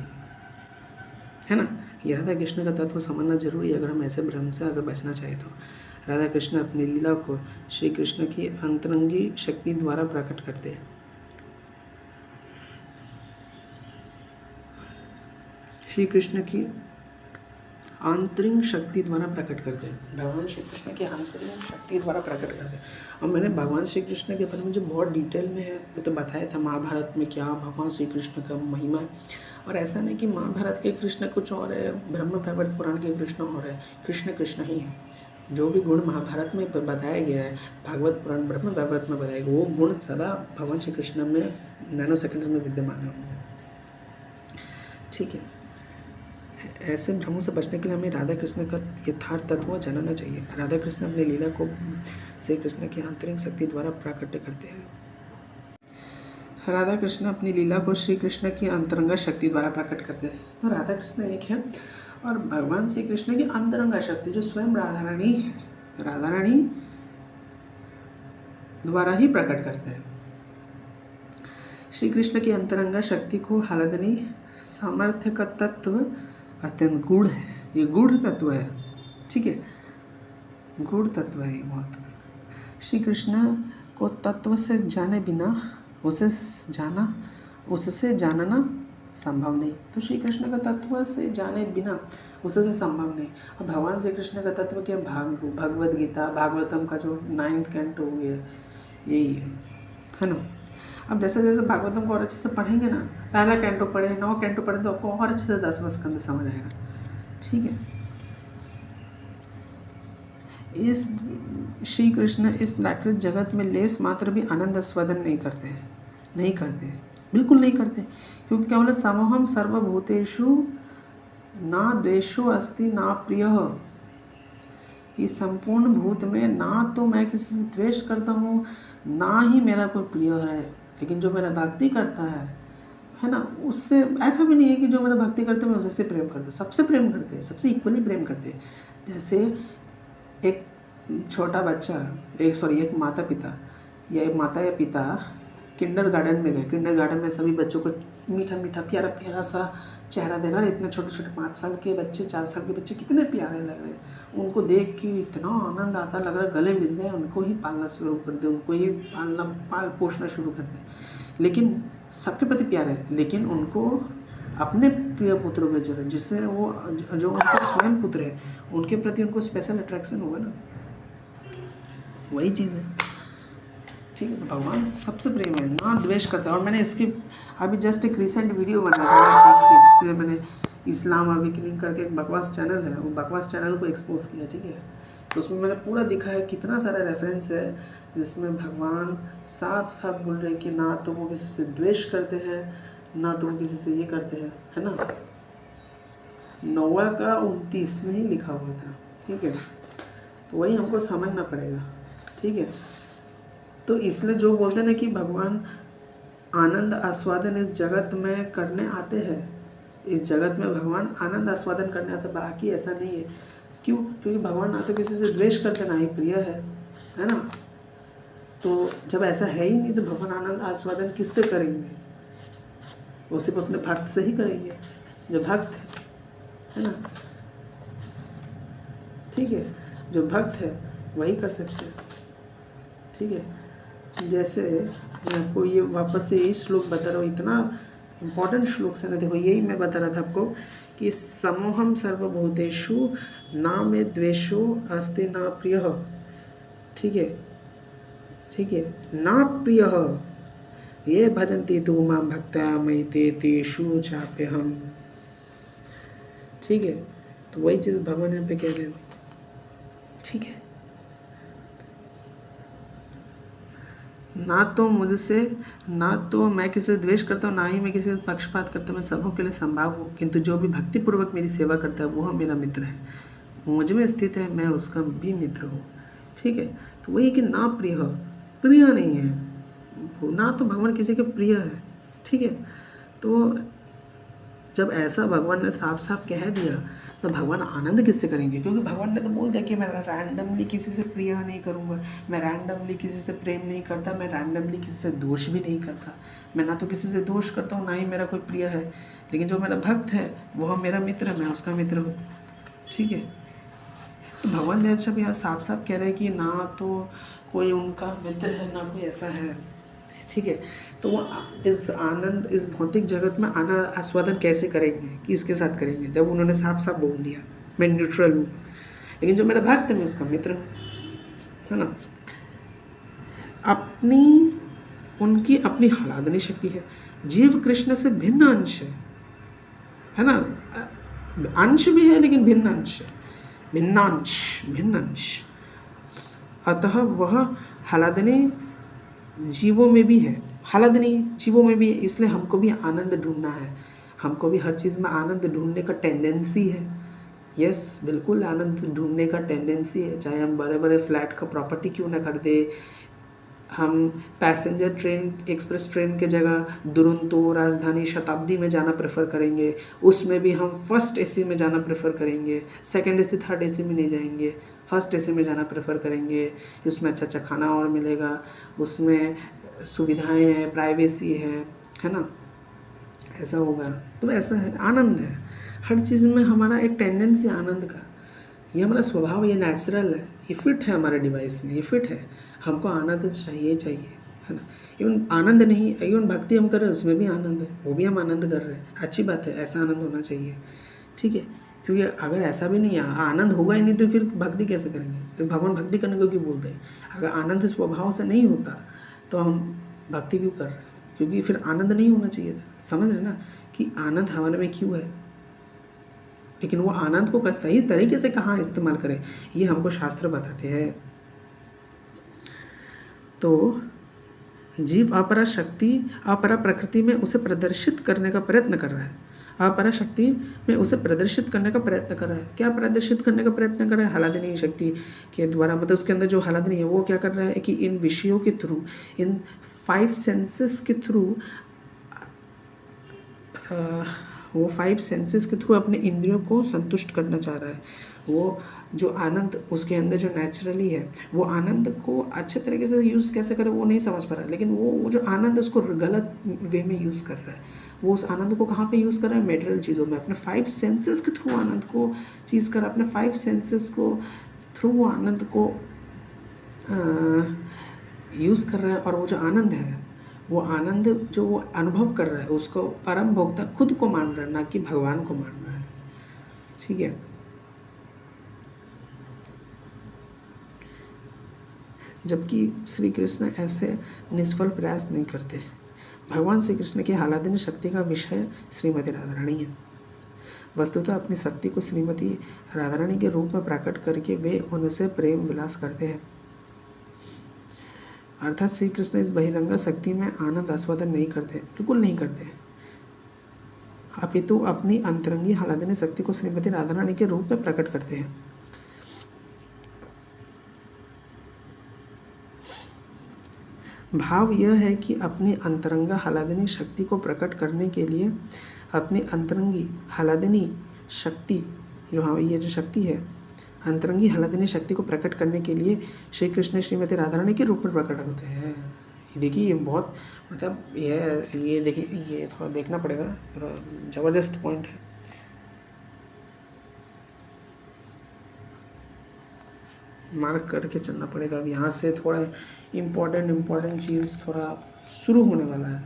है ना। ये राधा कृष्ण का तत्व समझना जरूरी है अगर हम ऐसे भ्रम से अगर बचना चाहें तो। राधा कृष्ण अपनी लीला को श्री कृष्ण की अंतरंगी शक्ति द्वारा प्रकट करते हैं। श्री कृष्ण की आंतरिक शक्ति द्वारा प्रकट करते हैं, भगवान श्री कृष्ण की आंतरिक शक्ति द्वारा प्रकट करते हैं। और मैंने भगवान श्री कृष्ण के बारे में जो बहुत डिटेल में है वो तो बताया था, महाभारत में क्या भगवान श्री कृष्ण का महिमा है। और ऐसा नहीं कि महाभारत के कृष्ण कुछ और है, ब्रह्म वैवर्त पुराण के कृष्ण और है, कृष्ण कृष्ण ही है। जो भी गुण महाभारत में बताया गया है, भागवत पुराण ब्रह्म वैवर्त में बताया गया, वो गुण सदा भगवान श्री कृष्ण में नैनो सेकेंड्स में विद्यमान है, ठीक है। ऐसे भ्रमों से बचने के लिए हमें राधा कृष्ण का यथार्थ तत्व जानना चाहिए। राधा कृष्ण अपनी लीला को श्री कृष्ण की आंतरिक शक्ति द्वारा प्राकट्य करते हैं। राधा कृष्ण अपनी लीला को श्री कृष्ण की अंतरंगा शक्ति द्वारा प्रकट करते हैं। तो राधा कृष्ण एक है और भगवान श्री कृष्ण की अंतरंगा शक्ति जो स्वयं राधा रानी है, राधा रानी द्वारा ही प्रकट करते हैं। श्री कृष्ण की अंतरंगा शक्ति को हलदनी सामर्थ्य का तत्व अत्यंत गूढ़ है। ये गूढ़ तत्व है, ठीक है, गूढ़ तत्व है ये बहुत। श्री कृष्ण को तत्व से जाने बिना उससे जानना संभव नहीं। तो श्री कृष्ण का तत्व से जाने बिना उससे संभव नहीं। अब भगवान श्री कृष्ण का तत्व क्या, भगवद गीता भागवतम का जो 9th कैंटो हो गया यही है ना। अब जैसे जैसे भागवतम को और अच्छे से पढ़ेंगे ना, पहला कैंटो पढ़े 9 कैंटो पढ़े तो आपको और अच्छे से 10वां स्कंद समझ आएगा, ठीक है। इस श्री कृष्ण इस प्राकृत जगत में लेस मात्र भी आनंद आस्वादन नहीं करते, बिल्कुल नहीं करते, क्योंकि क्या बोले, समोहम सर्वभूतेषु ना द्वेषो अस्ति ना प्रियः। इस संपूर्ण भूत में ना तो मैं किसी से द्वेष करता हूँ, ना ही मेरा कोई प्रिय है। लेकिन जो मेरा भक्ति करता है ना, उससे ऐसा भी नहीं है कि जो मेरा भक्ति करते हैं मैं उससे प्रेम करते, सबसे प्रेम करते हैं, सबसे इक्वली प्रेम करते हैं। जैसे एक छोटा बच्चा एक माता पिता या एक माता या पिता किंडर गार्डन में गए। किंडर गार्डन में सभी बच्चों को मीठा मीठा प्यारा प्यारा सा चेहरा देना। इतने छोटे छोटे 5 साल के बच्चे, 4 साल के बच्चे कितने प्यारे लग रहे हैं। उनको देख के इतना आनंद आता, लग रहा है गले मिल जाए, उनको ही पालना शुरू कर दे, उनको ही पाल पोषना शुरू कर दे। लेकिन सबके प्रति प्यार है, लेकिन उनको अपने प्रिय पुत्रों की जरूरत, जिससे वो जो उनके स्वयं पुत्र है उनके प्रति उनको स्पेशल अट्रैक्शन होगा ना, वही चीज़ है, ठीक है। तो भगवान सबसे प्रेम है, ना द्वेष करते हैं। और मैंने इसकी अभी जस्ट एक रिसेंट वीडियो बनाया था, देखिए, जिसमें मैंने इस्लाम अवेकनिंग करके एक बकवास चैनल है, वो बकवास चैनल को एक्सपोज किया, ठीक है। तो उसमें मैंने पूरा दिखा है, कितना सारा रेफरेंस है जिसमें भगवान साफ साफ बोल रहे हैं कि ना तो वो किसी से द्वेष करते हैं, ना तो वो किसी से ये करते हैं, है ना। 9 का 29 में ही लिखा हुआ था, ठीक है। तो वही हमको समझना पड़ेगा, ठीक है। तो इसलिए जो बोलते हैं ना कि भगवान आनंद आस्वादन इस जगत में करने आते हैं, इस जगत में भगवान आनंद आस्वादन करने आते, बाकी ऐसा नहीं है। क्यों? क्योंकि भगवान ना तो किसी से द्वेष करते, ना ही प्रिय है ना। तो जब ऐसा है ही नहीं तो भगवान आनंद आस्वादन किससे करेंगे? वो सिर्फ अपने भक्त से ही करेंगे, जो भक्त है ना, ठीक है। जो भक्त है वही कर सकते हैं, ठीक है। जैसे मैं आपको ये वापस से यही श्लोक बता रहा हूँ, इतना इम्पॉर्टेंट श्लोक से ना, देखो यही मैं बता रहा था आपको कि समोहम सर्वभूतेषु ना मे द्वेषो अस्ति ना प्रियः, ठीक है, ठीक है। ना प्रियः ये भजन्ति तु मां भक्त्या मयि तेषु चाप्यहम्, ठीक है। तो वही चीज़ भगवान यहाँ पे कह रहे हैं, ठीक है। ना तो मुझसे, ना तो मैं किसी से द्वेष करता हूँ, ना ही मैं किसी से पक्षपात करता हूँ, मैं सबों के लिए संभाव हूँ। किंतु जो भी भक्तिपूर्वक मेरी सेवा करता है वो मेरा मित्र है, मुझ में स्थित है, मैं उसका भी मित्र हूँ, ठीक है। तो वही कि ना प्रिय नहीं है, ना तो भगवान किसी के प्रिय है, ठीक है। तो जब ऐसा भगवान ने साफ साफ कह दिया तो भगवान आनंद किससे करेंगे? क्योंकि भगवान ने तो बोल दिया कि मैं रैंडमली किसी से प्रिय नहीं करूँगा, मैं रैंडमली किसी से प्रेम नहीं करता, मैं रैंडमली किसी से दोष भी नहीं करता। मैं ना तो किसी से दोष करता हूँ, ना ही मेरा कोई प्रिय है, लेकिन जो मेरा भक्त है वो मेरा मित्र है, मैं उसका मित्र हूँ, ठीक है। तो भगवान ने अच्छा भी यहाँ साफ साफ कह रहे हैं कि ना तो कोई उनका मित्र है, ना कोई ऐसा है, ठीक है। तो वो इस आनंद, इस भौतिक जगत में आनंद आस्वादन कैसे करेंगे, किसके साथ करेंगे, जब उन्होंने साफ साफ बोल दिया मैं न्यूट्रल हूँ, लेकिन जो मेरा भक्त है मैं उसका मित्र हूँ, है ना। उनकी अपनी हलादनी शक्ति है। जीव कृष्ण से भिन्न अंश है ना, अंश भी है लेकिन भिन्न अंश। अतः वह हलादनी जीवों में भी है, इसलिए हमको भी आनंद ढूंढना है। हमको भी हर चीज़ में आनंद ढूंढने का टेंडेंसी है। यस, बिल्कुल आनंद ढूंढने का टेंडेंसी है, चाहे हम बड़े बड़े फ्लैट का प्रॉपर्टी क्यों ना खरीदे, हम पैसेंजर ट्रेन, एक्सप्रेस ट्रेन के जगह दुरंतो, राजधानी, शताब्दी में जाना प्रेफर करेंगे। उसमें भी हम फर्स्ट एसी में जाना प्रेफर करेंगे, सेकंड एसी थर्ड एसी में नहीं जाएंगे, फर्स्ट एसी में जाना प्रेफर करेंगे। उसमें अच्छा अच्छा खाना और मिलेगा, उसमें सुविधाएं हैं, प्राइवेसी है ना, ऐसा होगा। तो ऐसा है, आनंद है हर चीज़ में, हमारा एक टेंडेंसी आनंद का, ये हमारा स्वभाव, ये नेचुरल है, ये फिट है हमारे डिवाइस में, ये फिट है। हमको आनंद चाहिए चाहिए, है ना। इवन आनंद नहीं, इवन भक्ति हम कर रहे हैं उसमें भी आनंद है, वो भी हम आनंद कर रहे हैं, अच्छी बात है, ऐसा आनंद होना चाहिए, ठीक है। क्योंकि अगर ऐसा भी नहीं है, आनंद होगा ही नहीं तो फिर भक्ति कैसे करेंगे, फिर भगवान भक्ति करने को क्यों बोलते हैं। अगर आनंद स्वभाव से नहीं होता तो हम भक्ति क्यों कर रहे हैं, क्योंकि फिर आनंद नहीं होना चाहिए था। समझ रहे ना कि आनंद हमारे में क्यों है, लेकिन वो आनंद को सही तरीके से कहाँ इस्तेमाल करें, ये हमको शास्त्र बताते हैं। तो जीव अपरा शक्ति, अपरा प्रकृति में उसे प्रदर्शित करने का प्रयत्न कर रहा है, अपरा शक्ति में उसे प्रदर्शित करने का प्रयत्न कर रहा है। क्या प्रदर्शित करने का प्रयत्न कर रहा है, हलादनी शक्ति के द्वारा, मतलब उसके अंदर जो हलादनी है वो क्या कर रहा है कि इन विषयों के थ्रू, इन 5 सेंसेस के थ्रू, वो 5 सेंसेस के थ्रू अपने इंद्रियों को संतुष्ट करना चाह रहा है। वो जो आनंद उसके अंदर जो नेचुरली है, वो आनंद को अच्छे तरीके से यूज़ कैसे करे वो नहीं समझ पा रहा है, लेकिन वो जो आनंद उसको गलत वे में यूज़ कर रहा है। वो उस आनंद को कहाँ पे यूज़ कर रहा है, मेटेरियल चीज़ों में, अपने 5 सेंसेस के थ्रू आनंद को चीज़ कर, अपने 5 सेंसेस को थ्रू वो आनंद को यूज़ कर रहा है। और वो जो आनंद है, वो आनंद जो वो अनुभव कर रहा है उसको परम भोक्ता खुद को मान रहा है, ना कि भगवान को मान रहा है, ठीक है। जबकि श्री कृष्ण ऐसे निष्फल प्रयास नहीं करते। भगवान श्री कृष्ण की आह्लादनी शक्ति का विषय श्रीमती राधा रानी है। वस्तुतः अपनी शक्ति को श्रीमती राधा रानी के रूप में प्रकट करके वे उनसे प्रेम विलास करते हैं। अर्थात श्री कृष्ण इस बहिरंग शक्ति में आनंद आस्वादन नहीं करते, बिल्कुल नहीं करते, अपितु अपनी अंतरंगी आह्लादनी शक्ति को श्रीमती राधा रानी के रूप में प्रकट करते हैं। भाव यह है कि अपनी अंतरंगा आह्लादनी शक्ति को प्रकट करने के लिए, अपनी अंतरंगी आह्लादनी शक्ति ये जो शक्ति है, अंतरंगी आह्लादनी शक्ति को प्रकट करने के लिए श्री कृष्ण श्रीमती राधा रानी के रूप में प्रकट होते हैं। देखिए ये बहुत, मतलब ये देखिए, ये थोड़ा देखना पड़ेगा, ज़बरदस्त पॉइंट है। मार्क करके चलना पड़ेगा। अब यहाँ से थोड़ा इम्पोर्टेंट चीज़ थोड़ा शुरू होने वाला है,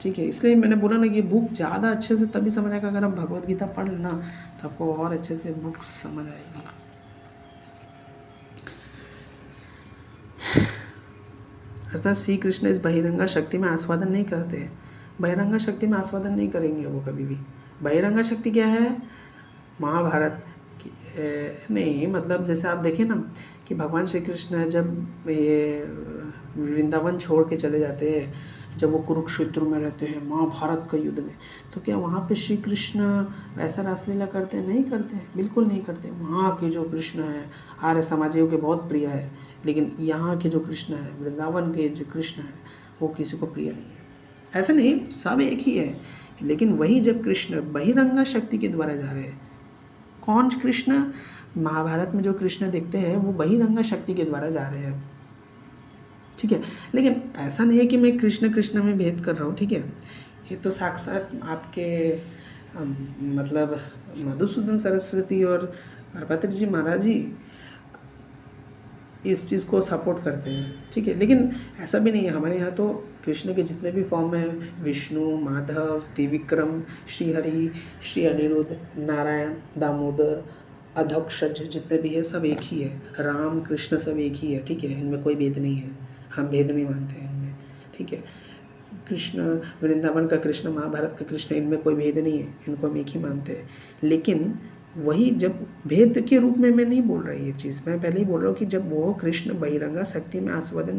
ठीक है। इसलिए मैंने बोला ना कि बुक ज़्यादा अच्छे से तभी समझ आएगा अगर आप भगवद गीता पढ़ लेना, तो आपको और अच्छे से बुक समझ आएगी। अर्थात श्री कृष्ण इस बहिरंगा शक्ति में आस्वादन नहीं करते, बहिरंगा शक्ति में आस्वादन नहीं करेंगे वो कभी भी। बहिरंगा शक्ति क्या है, महाभारत नहीं, मतलब जैसे आप देखें ना कि भगवान श्री कृष्ण जब ये वृंदावन छोड़ के चले जाते हैं, जब वो कुरुक्षेत्र में रहते हैं महाभारत का युद्ध में, तो क्या वहाँ पे श्री कृष्ण ऐसा रासलीला करते हैं? नहीं करते हैं, बिल्कुल नहीं करते। वहाँ के जो कृष्ण हैं आर्य समाजियों के बहुत प्रिय है, लेकिन यहाँ के जो कृष्ण है, वृंदावन के जो कृष्ण है, वो किसी को प्रिय नहीं है। ऐसा नहीं, सब एक ही है, लेकिन वही जब कृष्ण बहिरंगा शक्ति के द्वारा जा रहे हैं, कौन कृष्ण, महाभारत में जो कृष्ण दिखते हैं वो बहिरंगा शक्ति के द्वारा जा रहे हैं, ठीक है। लेकिन ऐसा नहीं है कि मैं कृष्ण कृष्ण में भेद कर रहा हूँ, ठीक है। ये तो साक्षात आपके मतलब मधुसूदन सरस्वती और हरपत्र जी महाराज जी इस चीज़ को सपोर्ट करते हैं, ठीक है। लेकिन ऐसा भी नहीं है, हमारे यहाँ तो कृष्ण के जितने भी फॉर्म हैं, विष्णु, माधव, त्रिविक्रम, श्रीहरि, श्री अनिरुद्ध, नारायण, दामोदर, अधोक्षज, जितने भी है सब एक ही है, राम कृष्ण सब एक ही है, ठीक है। इनमें कोई भेद नहीं है, हम भेद नहीं मानते हैं इनमें, ठीक है। कृष्ण वृंदावन का कृष्ण, महाभारत का कृष्ण, इनमें कोई भेद नहीं है, इनको हम एक ही मानते हैं। लेकिन वही जब भेद के रूप में मैं नहीं बोल रही ये चीज़, मैं पहले ही बोल रहा हूँ कि जब वो कृष्ण बहिरंगा शक्ति में आस्वादन,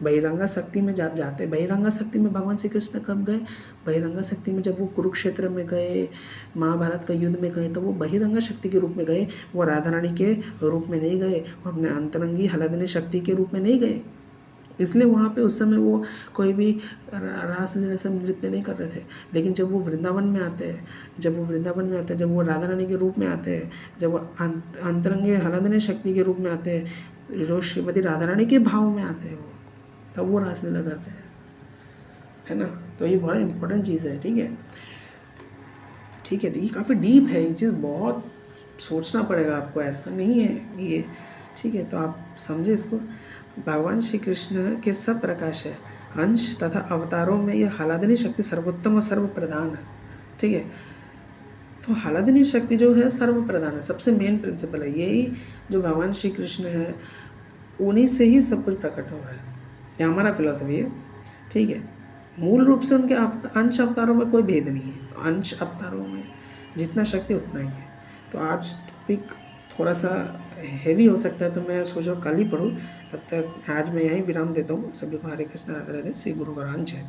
बहिरंगा शक्ति में जब जाते, बहिरंगा शक्ति में भगवान श्री कृष्ण कब गए? बहिरंगा शक्ति में जब वो कुरुक्षेत्र में गए, महाभारत का युद्ध में गए, तो वो बहिरंगा शक्ति के रूप में गए, वो राधा रानी के रूप में नहीं गए, वो अपने अंतरंगी हलादनी शक्ति के रूप में नहीं गए। इसलिए वहाँ पे उस समय वो कोई भी रासलीला से नृत्य नहीं कर रहे थे। लेकिन जब वो वृंदावन में आते हैं, जब वो वृंदावन में आते हैं, जब वो राधा रानी के रूप में आते हैं, जब वो अंतरंगी हलादनी शक्ति के रूप में आते हैं, जो श्रीमती राधा रानी के भाव में आते हैं, वो तब वो रासलीला करते हैं, है ना। तो ये बड़ा इंपॉर्टेंट चीज़ है, ठीक है, ठीक है। ये काफ़ी डीप है, ये चीज़ बहुत सोचना पड़ेगा आपको, ऐसा नहीं है ये, ठीक है। तो आप समझे इसको। भगवान श्री कृष्ण के सब प्रकाश है, अंश तथा अवतारों में यह हलादनी शक्ति सर्वोत्तम और सर्व प्रधान है, ठीक है। तो हलादनी शक्ति जो है सर्व प्रधान है, सबसे मेन प्रिंसिपल है, यही जो भगवान श्री कृष्ण है उन्हीं से ही सब कुछ प्रकट हो रहा है, ये हमारा फिलॉसफी है, ठीक है। मूल रूप से उनके अंश अवतारों में कोई भेद नहीं है, अंश अवतारों में जितना शक्ति उतना ही है। तो आज टॉपिक थोड़ा सा हेवी हो सकता है, तो मैं सोचा कल ही पढ़ूँ। तब तक आज मैं यहीं विराम देता हूँ। सभी को हरे कृष्ण राधे राधे, श्री गुरु ग्रंथ जय।